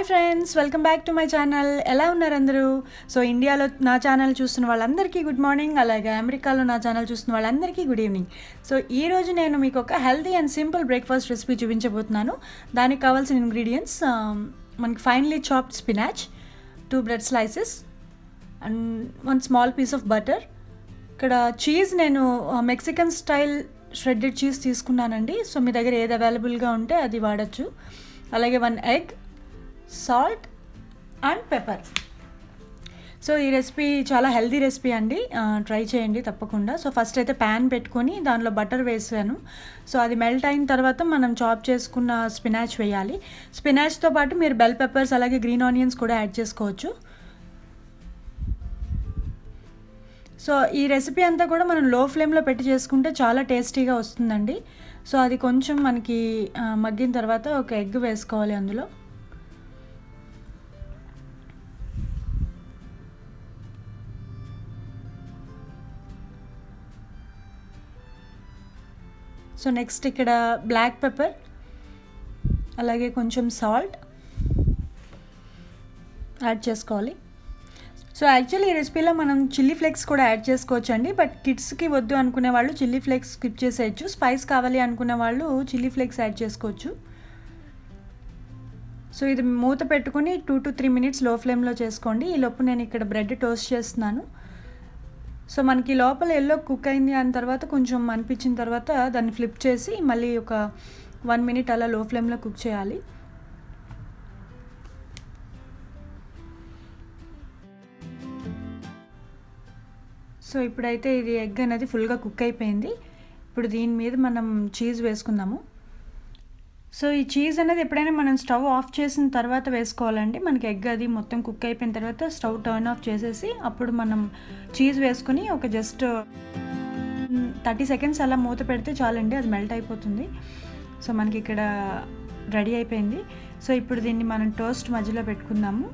Hi friends, welcome back to my channel. ఎలా ఉన్నారు అందరూ? సో ఇండియాలో నా ఛానల్ చూస్తున్న వాళ్ళందరికీ గుడ్ మార్నింగ్, అలాగే అమెరికాలో నా ఛానల్ చూస్తున్న వాళ్ళందరికీ గుడ్ ఈవినింగ్. సో ఈరోజు నేను మీకు ఒక healthy and simple breakfast recipe చూపించబోతున్నాను. దానికి కావాల్సిన ఇంగ్రీడియంట్స్ మనకి finely chopped spinach, 2 bread slices and 1 small piece of butter. ఇక్కడ చీజ్ నేను మెక్సికన్ స్టైల్ ష్రెడ్డెడ్ చీజ్ తీసుకున్నానండి. సో మీ దగ్గర ఏది అవైలబుల్గా ఉంటే అది వాడచ్చు. అలాగే 1 egg, salt and pepper. So ఈ రెసిపీ చాలా హెల్దీ రెసిపీ అండి, ట్రై చేయండి తప్పకుండా. సో ఫస్ట్ అయితే ప్యాన్ పెట్టుకొని దానిలో బటర్ వేసాను. సో అది మెల్ట్ అయిన తర్వాత మనం చాప్ చేసుకున్న స్పినాచ్ వేయాలి. స్పినాచ్తో పాటు మీరు బెల్ పెప్పర్స్ అలాగే గ్రీన్ ఆనియన్స్ కూడా యాడ్ చేసుకోవచ్చు. సో ఈ రెసిపీ అంతా కూడా మనం లో ఫ్లేమ్లో పెట్టి చేసుకుంటే చాలా టేస్టీగా వస్తుందండి. సో అది కొంచెం మనకి మగ్గిన తర్వాత ఒక ఎగ్ వేసుకోవాలి అందులో. సో నెక్స్ట్ ఇక్కడ బ్లాక్ పెప్పర్ అలాగే కొంచెం సాల్ట్ యాడ్ చేసుకోవాలి. సో యాక్చువల్లీ ఈ రెసిపీలో మనం చిల్లీ ఫ్లేక్స్ కూడా యాడ్ చేసుకోవచ్చు అండి, బట్ కిడ్స్కి వద్దు అనుకునే వాళ్ళు చిల్లీ ఫ్లేక్స్ స్కిప్ చేసేయచ్చు. స్పైస్ కావాలి అనుకునే వాళ్ళు చిల్లీ ఫ్లేక్స్ యాడ్ చేసుకోవచ్చు. సో ఇది మూత పెట్టుకుని 2 to 3 మినిట్స్ లో ఫ్లేమ్లో చేసుకోండి. ఈ లోపు నేను ఇక్కడ బ్రెడ్ టోస్ట్ చేస్తున్నాను. సో మనకి లోపల ఎల్లో కుక్ అయింది అని తర్వాత కొంచెం అనిపించిన తర్వాత దాన్ని ఫ్లిప్ చేసి మళ్ళీ ఒక 1 మినిట్ అలా లో ఫ్లేమ్లో కుక్ చేయాలి. సో ఇప్పుడైతే ఇది ఎగ్ అనేది ఫుల్గా కుక్ అయిపోయింది. ఇప్పుడు దీని మీద మనం చీజ్ వేసుకుందాము. సో ఈ చీజ్ అనేది ఎప్పుడైనా మనం స్టవ్ ఆఫ్ చేసిన తర్వాత వేసుకోవాలండి. మనకి ఎగ్ అది మొత్తం కుక్ అయిపోయిన తర్వాత స్టవ్ టర్న్ ఆఫ్ చేసేసి అప్పుడు మనం చీజ్ వేసుకొని ఒక జస్ట్ 30 సెకండ్స్ అలా మూత పెడితే చాలండి, అది మెల్ట్ అయిపోతుంది. సో మనకి ఇక్కడ రెడీ అయిపోయింది. సో ఇప్పుడు దీన్ని మనం టోస్ట్ మధ్యలో పెట్టుకుందాము.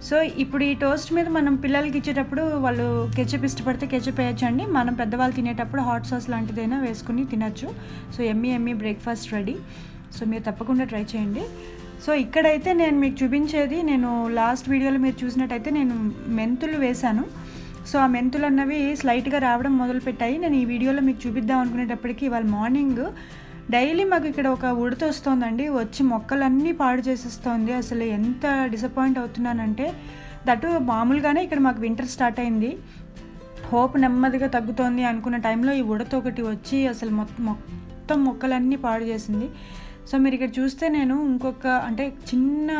సో ఇప్పుడు ఈ టోస్ట్ మీద మనం పిల్లలకి ఇచ్చేటప్పుడు వాళ్ళు కెచప్ ఇష్టపడితే కెచప్ వేయచ్చండి. మనం పెద్దవాళ్ళు తినేటప్పుడు హాట్ సాస్ లాంటిదైనా వేసుకుని తినచ్చు. So Emmy breakfast ready. So మీరు తప్పకుండా ట్రై చేయండి. సో ఇక్కడైతే నేను మీకు చూపించేది, నేను లాస్ట్ వీడియోలో మీరు చూసినట్టయితే నేను మెంతులు వేశాను. సో ఆ మెంతులు అన్నవి స్లైట్గా రావడం మొదలుపెట్టాయి. నేను ఈ వీడియోలో మీకు చూపిద్దాం అనుకునేటప్పటికి ఇవాళ మార్నింగ్ డైలీ మాకు ఇక్కడ ఒక ఉడత వస్తుందండి, వచ్చి మొక్కలన్నీ పాడు చేసేస్తుంది. అసలు ఎంత డిసప్పాయింట్ అవుతున్నానంటే, దట్టు మామూలుగానే ఇక్కడ మాకు వింటర్ స్టార్ట్ అయింది, హోప్ నెమ్మదిగా తగ్గుతోంది అనుకున్న టైంలో ఈ ఉడత ఒకటి వచ్చి అసలు మొత్తం మొక్కలన్నీ పాడు చేసింది. సో మీరు ఇక్కడ చూస్తే నేను ఇంకొక అంటే చిన్న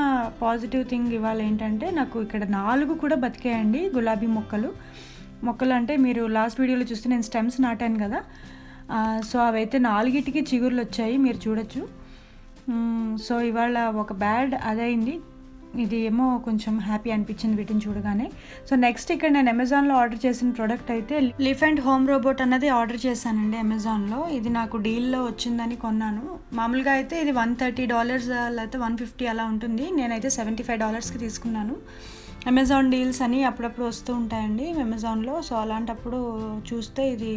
పాజిటివ్ థింగ్ ఇవాళ ఏంటంటే, నాకు ఇక్కడ 4 కూడా బతికాయండి గులాబీ మొక్కలు. అంటే మీరు లాస్ట్ వీడియోలో చూస్తే నేను స్టెమ్స్ నాటాను కదా, సో అవైతే 4టికి చిగుర్లు వచ్చాయి, మీరు చూడొచ్చు. సో ఇవాళ ఒక బ్యాడ్ అదైంది, ఇది ఏమో కొంచెం హ్యాపీ అనిపించింది వీటిని చూడగానే. సో నెక్స్ట్ ఇక్కడ నేను అమెజాన్లో ఆర్డర్ చేసిన ప్రోడక్ట్ అయితే లీఫ్ అండ్ హోమ్ రోబోట్ అన్నది ఆర్డర్ చేశానండి అమెజాన్లో. ఇది నాకు డీల్లో వచ్చిందని కొన్నాను. మామూలుగా అయితే ఇది $130 లేకపోతే $150 అలా ఉంటుంది. నేనైతే $75కి తీసుకున్నాను. అమెజాన్ డీల్స్ అని అప్పుడప్పుడు వస్తూ ఉంటాయండి అమెజాన్లో. సో అలాంటప్పుడు చూస్తే ఇది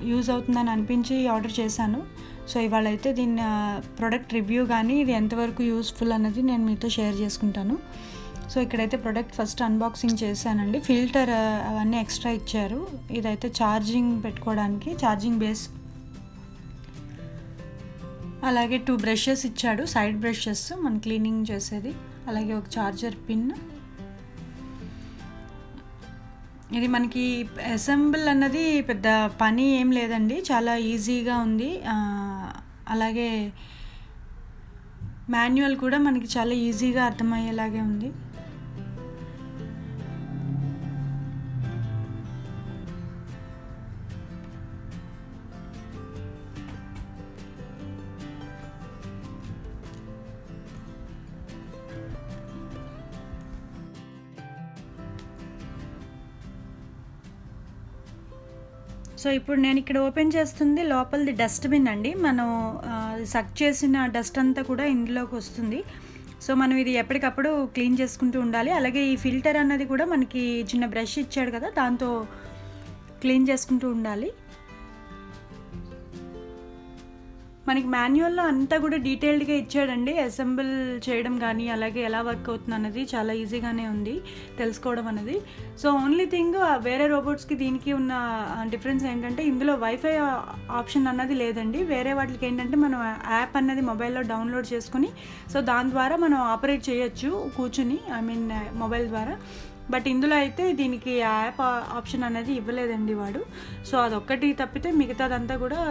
యూజ్ అవుతుందని అనిపించి ఆర్డర్ చేశాను. సో ఇవాళ అయితే దీని ప్రోడక్ట్ రివ్యూ కానీ ఇది ఎంతవరకు యూస్ఫుల్ అన్నది నేను మీతో షేర్ చేసుకుంటాను. సో ఇక్కడైతే ప్రోడక్ట్ ఫస్ట్ అన్బాక్సింగ్ చేశానండి. ఫిల్టర్ అవన్నీ ఎక్స్ట్రా ఇచ్చారు. ఇదైతే ఛార్జింగ్ పెట్టుకోవడానికి ఛార్జింగ్ బేస్, అలాగే 2 బ్రషెస్ ఇచ్చాడు, సైడ్ బ్రషెస్ మన క్లీనింగ్ చేసేది, అలాగే ఒక ఛార్జర్ పిన్. ఇది మనకి అసెంబుల్ అన్నది పెద్ద పని ఏం లేదండి, చాలా ఈజీగా ఉంది. అలాగే మాన్యువల్ కూడా మనకి చాలా ఈజీగా అర్థమయ్యేలాగే ఉంది. సో ఇప్పుడు నేను ఇక్కడ ఓపెన్ చేస్తుంది లోపలిది డస్ట్బిన్ అండి. మనం సక్ చేసిన డస్ట్ అంతా కూడా ఇందులోకి వస్తుంది. సో మనం ఇది ఎప్పటికప్పుడు క్లీన్ చేసుకుంటూ ఉండాలి. అలాగే ఈ ఫిల్టర్ అన్నది కూడా మనకి చిన్న బ్రష్ ఇచ్చాడు కదా, దాంతో క్లీన్ చేసుకుంటూ ఉండాలి. మనకి మాన్యువల్లో అంతా కూడా డీటెయిల్డ్గా ఇచ్చాడండి. అసెంబుల్ చేయడం కానీ అలాగే ఎలా వర్క్ అవుతుంది అన్నది చాలా ఈజీగానే ఉంది తెలుసుకోవడం అనేది. సో ఓన్లీ థింగ్ వేరే రోబోట్స్కి దీనికి ఉన్న డిఫరెన్స్ ఏంటంటే ఇందులో వైఫై ఆప్షన్ అన్నది లేదండి. వేరే వాటికి ఏంటంటే మనం యాప్ అన్నది మొబైల్లో డౌన్లోడ్ చేసుకుని సో దాని ద్వారా మనం ఆపరేట్ చేయొచ్చు కూర్చుని, మొబైల్ ద్వారా. బట్ ఇందులో అయితే దీనికి యాప్ ఆప్షన్ అనేది ఇవ్వలేదండి వాడు. సో అదొక్కటి తప్పితే మిగతాదంతా కూడా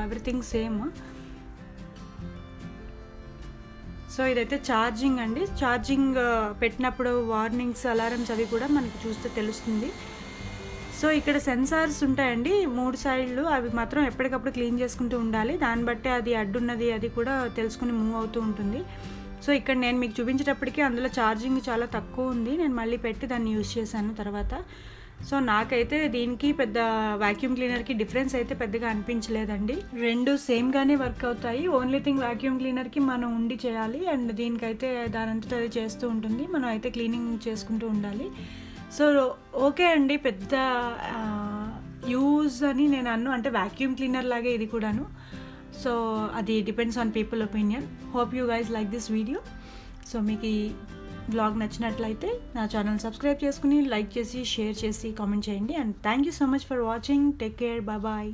ఎవ్రీథింగ్ సేమ్. సో ఇదైతే ఛార్జింగ్ అండి. ఛార్జింగ్ పెట్టినప్పుడు వార్నింగ్స్, అలారమ్స్ అవి కూడా మనకి చూస్తే తెలుస్తుంది. సో ఇక్కడ సెన్సార్స్ ఉంటాయండి 3 సైడ్లు, అవి మాత్రం ఎప్పటికప్పుడు క్లీన్ చేసుకుంటూ ఉండాలి. దాన్ని బట్టి అది అడ్డున్నది అది కూడా తెలుసుకుని మూవ్ అవుతూ ఉంటుంది. సో ఇక్కడ నేను మీకు చూపించేటప్పటికీ అందులో ఛార్జింగ్ చాలా తక్కువ ఉంది. నేను మళ్ళీ పెట్టి దాన్ని యూజ్ చేశాను తర్వాత. సో నాకైతే దీనికి పెద్ద వాక్యూమ్ క్లీనర్కి డిఫరెన్స్ అయితే పెద్దగా అనిపించలేదండి. రెండు సేమ్గానే వర్క్ అవుతాయి. ఓన్లీ థింగ్ వాక్యూమ్ క్లీనర్కి మనం ఉండి చేయాలి, అండ్ దీనికైతే దానంతట అది చేస్తూ ఉంటుంది, మనం అయితే క్లీనింగ్ చేసుకుంటూ ఉండాలి. సో ఓకే అండి, పెద్ద యూజ్ అని నేను అంటే వాక్యూమ్ క్లీనర్ లాగే ఇది కూడాను. సో అది depends on people opinion. Hope you guys like this video. So మీకు ఈ బ్లాగ్ నచ్చినట్లయితే నా ఛానల్ సబ్స్క్రైబ్ చేసుకుని లైక్ చేసి షేర్ చేసి కామెంట్ చేయండి. And thank you so much for watching. Take care, bye.